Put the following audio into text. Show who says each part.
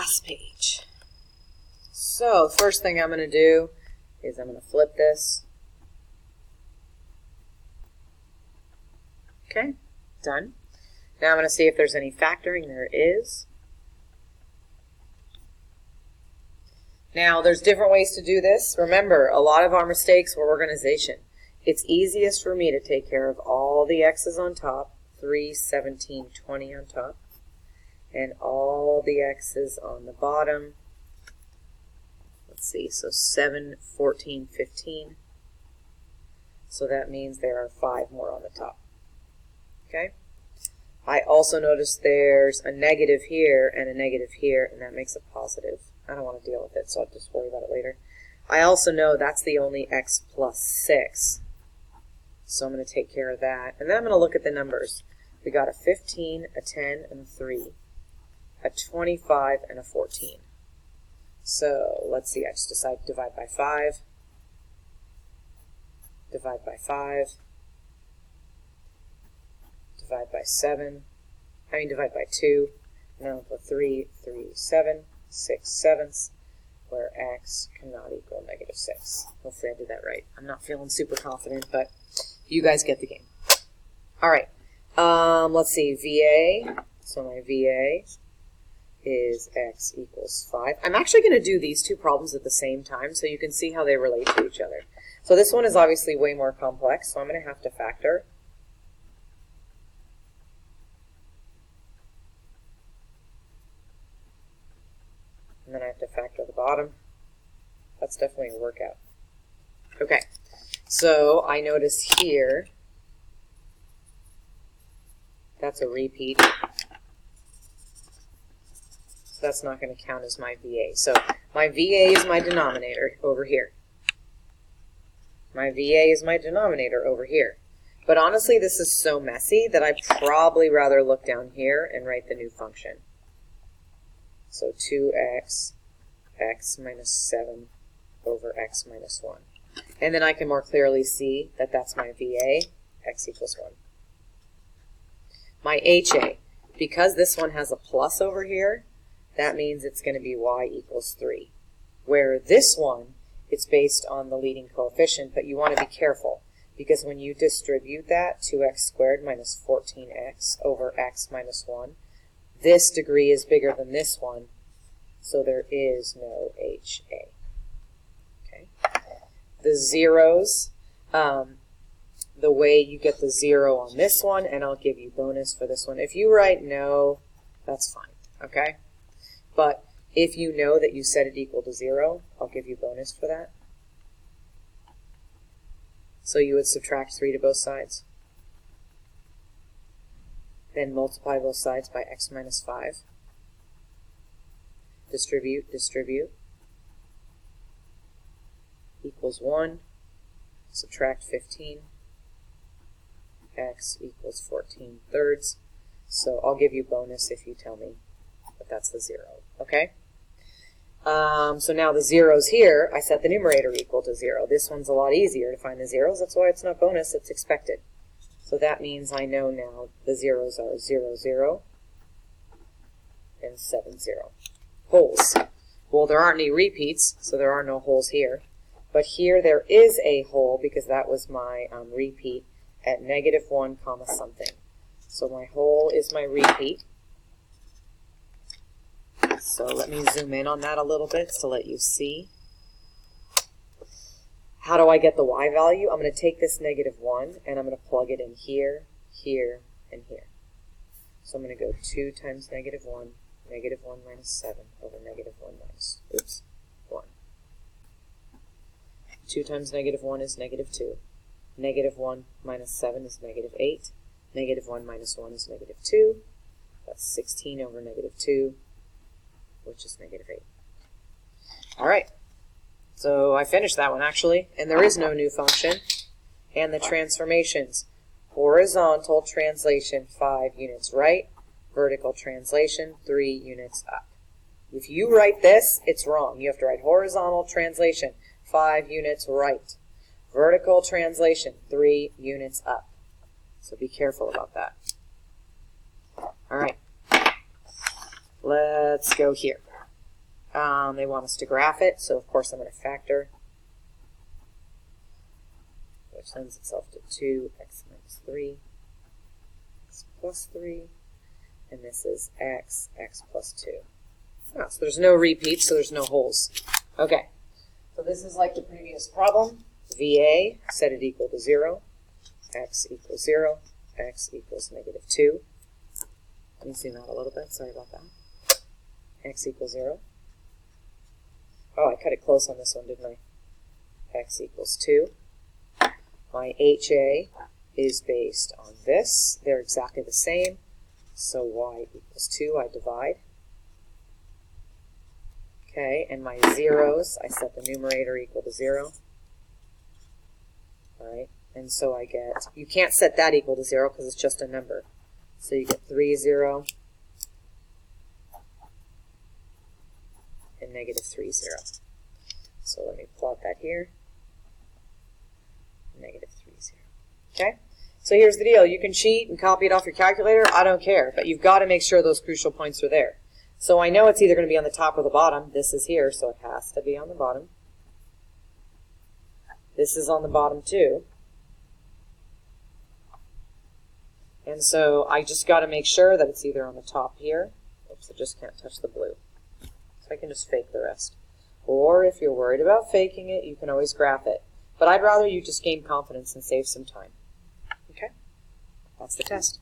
Speaker 1: last page. So first thing I'm going to do is I'm going to flip this. Okay, done. Now I'm going to see if there's any factoring. There is. Now there's different ways to do this. Remember, a lot of our mistakes were organization. It's easiest for me to take care of all the x's on top, 3, 17, 20 on top, and all the x's on the bottom. Let's see, so 7, 14, 15. So that means there are 5 more on the top. Okay? I also notice there's a negative here and a negative here, and that makes a positive. I don't want to deal with it, so I'll just worry about it later. I also know that's the only x plus 6. So I'm going to take care of that. And then I'm going to look at the numbers. We got a 15, a 10, and a 3, a 25, and a 14. So let's see, I just decided to divide by 5, divide by 5, divide by 7, divide by 2, and then I'll put 3, 3, 7, 6 sevenths, where x cannot equal negative 6. Hopefully I did that right. I'm not feeling super confident, but you guys get the game. All right, let's see, VA, so my VA is x equals 5. I'm actually going to do these two problems at the same time so you can see how they relate to each other. So this one is obviously way more complex, so I'm going to have to factor. And then I have to factor the bottom. That's definitely a workout. Okay, so I notice here, that's a repeat. That's not going to count as my VA. So my VA is my denominator over here. My VA is my denominator over here. But honestly, this is so messy that I'd probably rather look down here and write the new function. So 2x, x minus 7 over x minus 1. And then I can more clearly see that that's my VA, x equals 1. My HA, because this one has a plus over here, that means it's going to be y equals 3. Where this one, it's based on the leading coefficient, but you want to be careful, because when you distribute that, 2x squared minus 14x over x minus 1, this degree is bigger than this one, so there is no HA. Okay. The zeros, the way you get the 0 on this one, and I'll give you bonus for this one. If you write no, that's fine, okay? But if you know that you set it equal to 0, I'll give you bonus for that. So you would subtract 3 to both sides. Then multiply both sides by x minus 5. Distribute, distribute. Equals 1. Subtract 15. X equals 14 thirds. So I'll give you bonus if you tell me that that's the 0. Okay? So now the zeros here, I set the numerator equal to 0. This one's a lot easier to find the zeros. That's why it's not bonus, it's expected. So that means I know now the zeros are 0, 0, and 7, 0. Holes. Well, there aren't any repeats, so there are no holes here. But here there is a hole because that was my repeat at negative 1 comma something. So my hole is my repeat. So let me zoom in on that a little bit to let you see. How do I get the y value? I'm going to take this negative 1 and I'm going to plug it in here, here, and here. So I'm going to go 2 times negative 1, negative 1 minus 7 over negative 1 minus, 1. 2 times negative 1 is negative 2. Negative 1 minus 7 is negative 8. Negative 1 minus 1 is negative 2. That's 16 over negative 2, which is negative 8. All right. So I finished that one, actually, and there is no new function. And the transformations. Horizontal translation, 5 units right. Vertical translation, 3 units up. If you write this, it's wrong. You have to write horizontal translation, 5 units right. Vertical translation, 3 units up. So be careful about that. All right. Let's go here. They want us to graph it, so of course I'm going to factor, which lends itself to 2x minus 3, x plus 3, and this is x plus 2. Oh, so there's no repeats, so there's no holes. Okay, so this is like the previous problem. VA, set it equal to 0, x equals 0, x equals negative 2. Let me zoom out a little bit, sorry about that. X equals 0. Oh, I cut it close on this one, didn't I? X equals 2. My HA is based on this. They're exactly the same. So y equals 2, I divide. Okay, and my zeros, I set the numerator equal to 0. All right, and so I get, you can't set that equal to 0 because it's just a number. So you get 3, 0, and negative 3, 0. So let me plot that here. Negative 3, 0. Okay? So here's the deal. You can cheat and copy it off your calculator. I don't care. But you've got to make sure those crucial points are there. So I know it's either going to be on the top or the bottom. This is here, so it has to be on the bottom. This is on the bottom too. And so I just got to make sure that it's either on the top here. Oops, I just can't touch the blue. So I can just fake the rest. Or if you're worried about faking it, you can always graph it. But I'd rather you just gain confidence and save some time. Okay? That's the test.